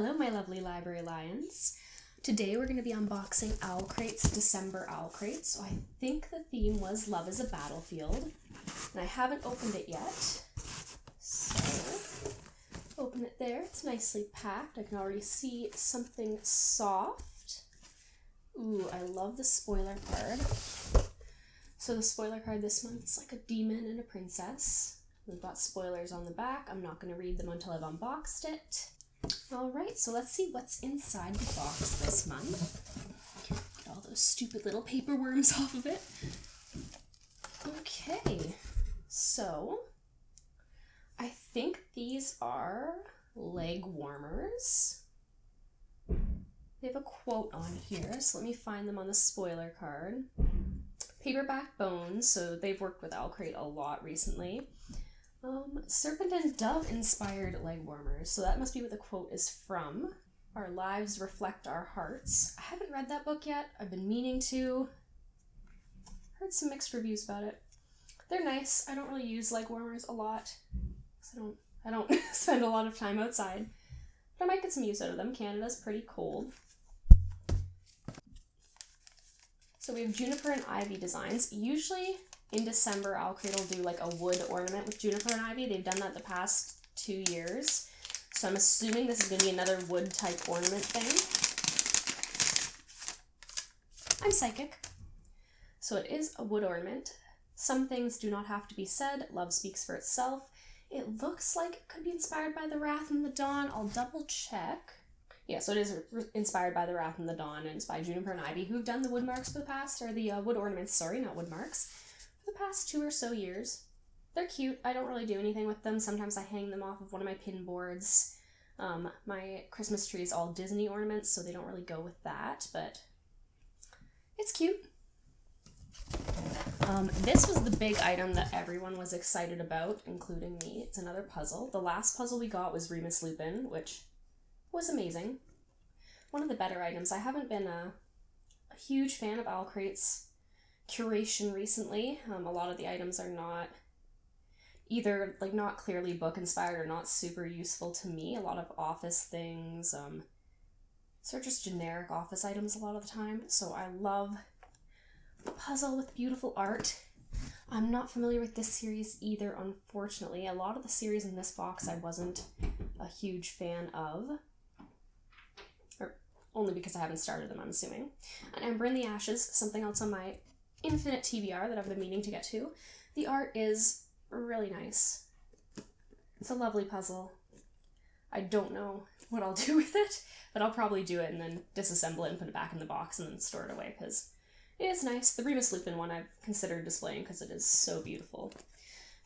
Hello, my lovely library lions. Today we're going to be unboxing OwlCrate's December OwlCrate. So I think the theme was Love is a Battlefield, and I haven't opened it yet. So, open it there. It's nicely packed. I can already see something soft. Ooh, I love the spoiler card. So the spoiler card this month is like a demon and a princess. We've got spoilers on the back. I'm not going to read them until I've unboxed it. Alright, so let's see what's inside the box this month. Get all those stupid little paper worms off of it. Okay, so I think these are leg warmers. They have a quote on here, so let me find them on the spoiler card. Paperback bones, so they've worked with OwlCrate a lot recently. Serpent and dove inspired leg warmers, so that must be what the quote is from. Our lives reflect our hearts. I haven't read that book yet. I've been meaning to. Heard some mixed reviews about it. They're nice. I don't really use leg warmers a lot, because I don't spend a lot of time outside. But I might get some use out of them. Canada's pretty cold. So we have juniper and ivy designs. Usually in December, OwlCrate will do like a wood ornament with juniper and ivy. They've done that the past 2 years. So I'm assuming this is going to be another wood type ornament thing. I'm psychic. So it is a wood ornament. Some things do not have to be said. Love speaks for itself. It looks like it could be inspired by The Wrath and the Dawn. I'll double check. Yeah, so it is inspired by The Wrath and the Dawn, and it's by Juniper and Ivy, who've done the wood marks for the past, or the wood ornaments, sorry, not wood marks, for the past 2 or so years. They're cute. I don't really do anything with them. Sometimes I hang them off of one of my pin boards. My Christmas tree is all Disney ornaments, so they don't really go with that, but it's cute. This was the big item that everyone was excited about, including me. It's another puzzle. The last puzzle we got was Remus Lupin, which was amazing. One of the better items. I haven't been a huge fan of OwlCrate's curation recently. A lot of the items are not either like not clearly book inspired or not super useful to me. A lot of office things, so just generic office items a lot of the time. So I love a puzzle with beautiful art. I'm not familiar with this series either, unfortunately. A lot of the series in this box I wasn't a huge fan of. Only because I haven't started them, I'm assuming. An Ember in the Ashes, something else on my infinite TBR that I've been meaning to get to. The art is really nice. It's a lovely puzzle. I don't know what I'll do with it, but I'll probably do it and then disassemble it and put it back in the box and then store it away, because it is nice. The Remus Lupin one I've considered displaying because it is so beautiful.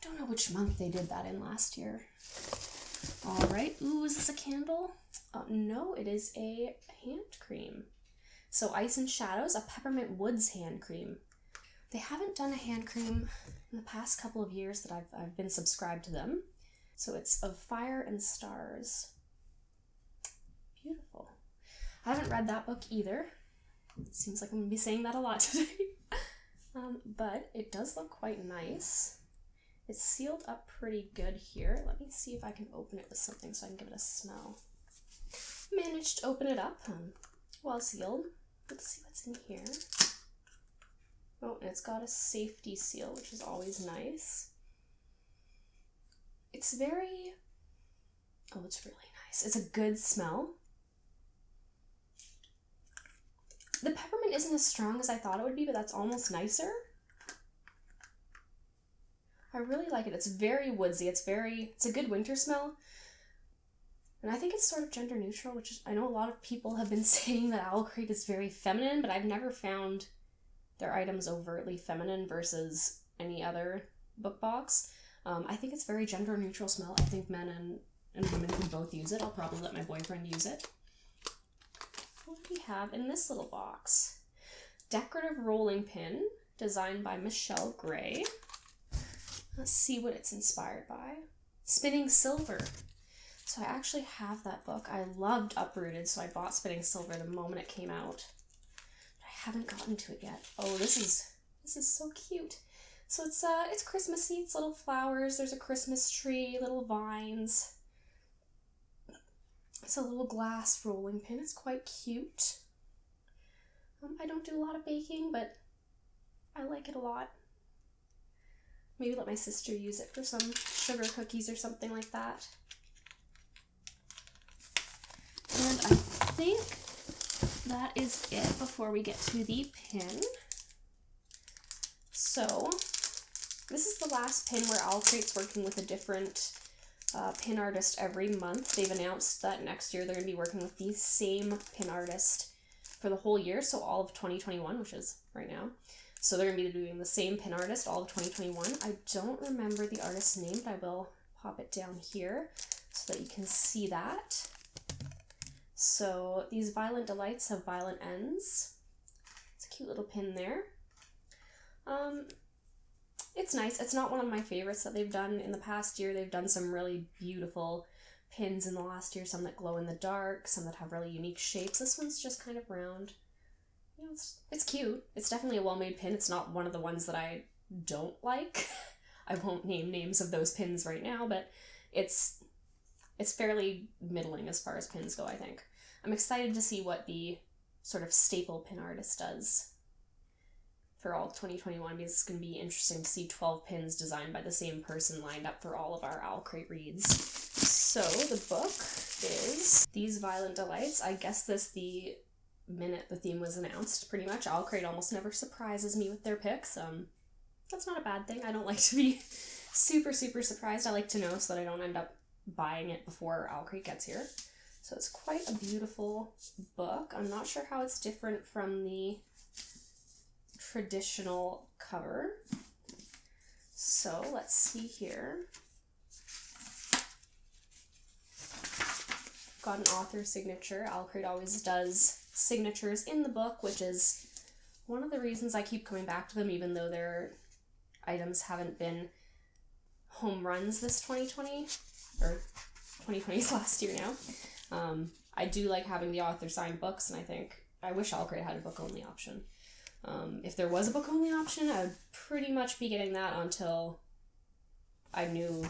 Don't know which month they did that in last year. Alright, ooh, is this a candle? No, it is a hand cream. So Ice and Shadows, a Peppermint Woods hand cream. They haven't done a hand cream in the past couple of years that I've been subscribed to them. So it's of Fire and Stars. Beautiful. I haven't read that book either. It seems like I'm going to be saying that a lot today. But it does look quite nice. It's sealed up pretty good here. Let me see if I can open it with something so I can give it a smell. Managed to open it up while sealed. Let's see what's in here. Oh, and it's got a safety seal, which is always nice. It's very... Oh, it's really nice. It's a good smell. The peppermint isn't as strong as I thought it would be, but that's almost nicer. I really like it. It's very woodsy. It's a good winter smell. And I think it's sort of gender neutral, which is, I know a lot of people have been saying that OwlCrate is very feminine, but I've never found their items overtly feminine versus any other book box. I think it's very gender neutral smell. I think men and women can both use it. I'll probably let my boyfriend use it. What do we have in this little box? Decorative rolling pin, designed by Michelle Gray. Let's see what it's inspired by. Spinning Silver. So I actually have that book. I loved Uprooted, so I bought Spinning Silver the moment it came out. But I haven't gotten to it yet. Oh, this is so cute. So it's Christmassy. It's little flowers. There's a Christmas tree, little vines. It's a little glass rolling pin. It's quite cute. I don't do a lot of baking, but I like it a lot. Maybe let my sister use it for some sugar cookies or something like that. And I think that is it before we get to the pin. So this is the last pin where OwlCrate's working with a different pin artist every month. They've announced that next year they're going to be working with the same pin artist for the whole year, so all of 2021, which is right now. So they're going to be doing the same pin artist all of 2021. I don't remember the artist's name, but I will pop it down here so that you can see that. So these Violent Delights have violet ends. It's a cute little pin there. It's nice. It's not one of my favorites that they've done in the past year. They've done some really beautiful pins in the last year, some that glow in the dark, some that have really unique shapes. This one's just kind of round. You know, it's cute. It's definitely a well-made pin. It's not one of the ones that I don't like. I won't name names of those pins right now, but it's fairly middling as far as pins go, I think. I'm excited to see what the sort of staple pin artist does for all of 2021, because it's going to be interesting to see 12 pins designed by the same person lined up for all of our OwlCrate reads. So the book is These Violent Delights. I guess this the minute the theme was announced, pretty much. OwlCrate almost never surprises me with their picks. That's not a bad thing. I don't like to be super surprised. I like to know so that I don't end up buying it before OwlCrate gets here. So it's quite a beautiful book. I'm not sure how it's different from the traditional cover. So let's see here. Got an author signature. OwlCrate always does signatures in the book, which is one of the reasons I keep coming back to them, even though their items haven't been home runs this 2020, or 2020's last year now. I do like having the author signed books, and I wish OwlCrate had a book only option. If there was a book only option, I would pretty much be getting that until I knew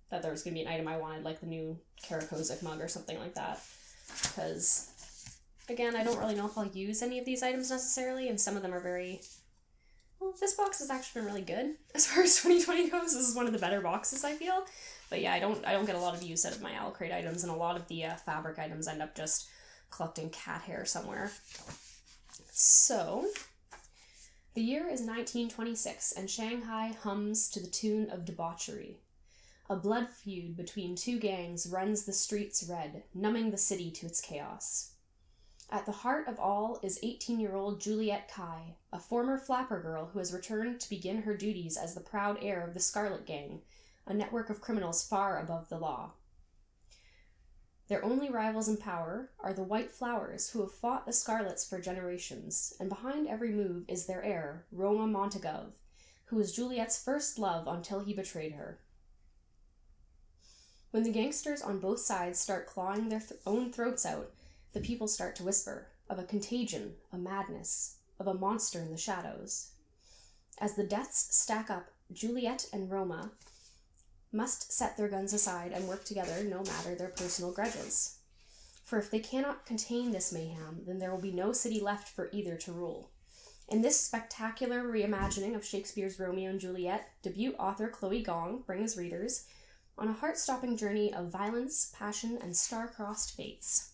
that there was going to be an item I wanted, like the new Karakozik mug or something like that. Because, again, I don't really know if I'll use any of these items necessarily, and some of them are very... Well, this box has actually been really good as far as 2020 goes. This is one of the better boxes, I feel. But yeah, I don't get a lot of use out of my OwlCrate items, and a lot of the fabric items end up just collecting cat hair somewhere. So, the year is 1926, and Shanghai hums to the tune of debauchery. A blood feud between two gangs runs the streets red, numbing the city to its chaos. At the heart of all is 18-year-old Juliet Kai, a former flapper girl who has returned to begin her duties as the proud heir of the Scarlet Gang, a network of criminals far above the law. Their only rivals in power are the White Flowers, who have fought the Scarlets for generations, and behind every move is their heir, Roma Montagov, who was Juliet's first love until he betrayed her. When the gangsters on both sides start clawing their own throats out, the people start to whisper of a contagion, a madness, of a monster in the shadows. As the deaths stack up, Juliet and Roma must set their guns aside and work together no matter their personal grudges. For if they cannot contain this mayhem, then there will be no city left for either to rule. In this spectacular reimagining of Shakespeare's Romeo and Juliet, debut author Chloe Gong brings readers on a heart-stopping journey of violence, passion, and star-crossed fates.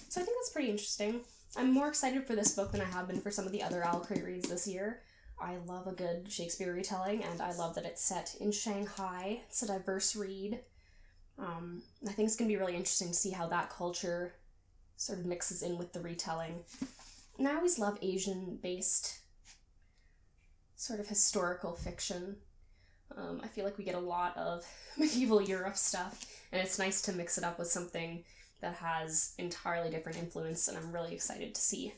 So I think that's pretty interesting. I'm more excited for this book than I have been for some of the other OwlCrate reads this year. I love a good Shakespeare retelling, and I love that it's set in Shanghai. It's a diverse read. I think it's going to be really interesting to see how that culture sort of mixes in with the retelling. And I always love Asian-based sort of historical fiction. I feel like we get a lot of medieval Europe stuff, and it's nice to mix it up with something that has entirely different influence, and I'm really excited to see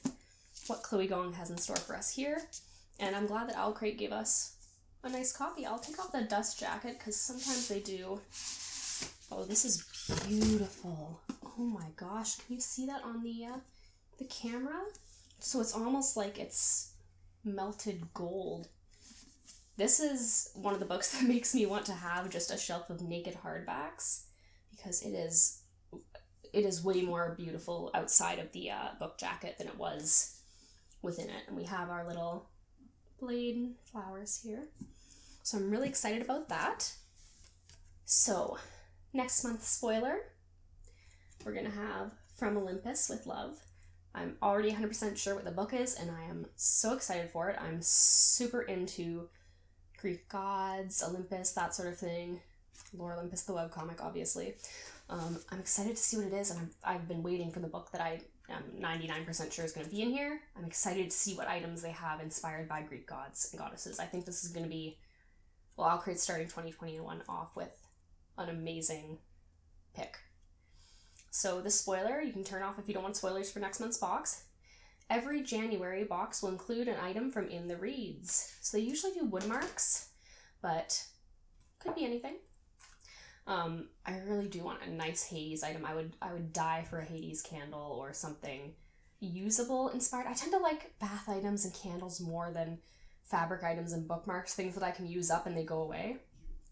what Chloe Gong has in store for us here. And I'm glad that OwlCrate gave us a nice copy. I'll take off the dust jacket, because sometimes they do. Oh, this is beautiful. Oh my gosh, can you see that on the camera? So it's almost like it's melted gold. This is one of the books that makes me want to have just a shelf of naked hardbacks, because it is it is way more beautiful outside of the book jacket than it was within it. And we have our little blade flowers here. So I'm really excited about that. So next month's spoiler, we're going to have From Olympus with Love. I'm already 100% sure what the book is, and I am so excited for it. I'm super into Greek gods, Olympus, that sort of thing. Lore Olympus, the webcomic, obviously. I'm excited to see what it is, and I've been waiting for the book that I am 99% sure is going to be in here. I'm excited to see what items they have inspired by Greek gods and goddesses. I think this is going to be, well, OwlCrate's starting 2021 off with an amazing pick. So the spoiler, you can turn off if you don't want spoilers for next month's box. Every January box will include an item from In the Reads. So they usually do wood marks, but could be anything. I really do want a nice Hades item. I would die for a Hades candle or something usable inspired. I tend to like bath items and candles more than fabric items and bookmarks, things that I can use up and they go away.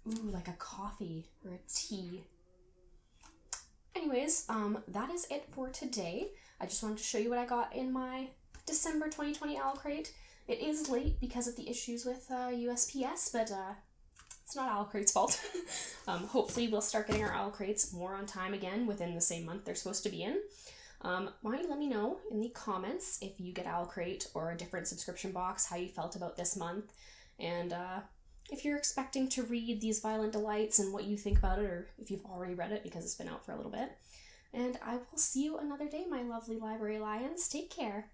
Ooh, like a coffee or a tea. Anyways, that is it for today. I just wanted to show you what I got in my December 2020 OwlCrate. It is late because of the issues with USPS, but it's not OwlCrate's fault. Hopefully we'll start getting our OwlCrates more on time again within the same month they're supposed to be in. Why don't you let me know in the comments if you get OwlCrate or a different subscription box, how you felt about this month, and if you're expecting to read these Violent Delights and what you think about it, or if you've already read it because it's been out for a little bit. And I will see you another day, my lovely library lions. Take care.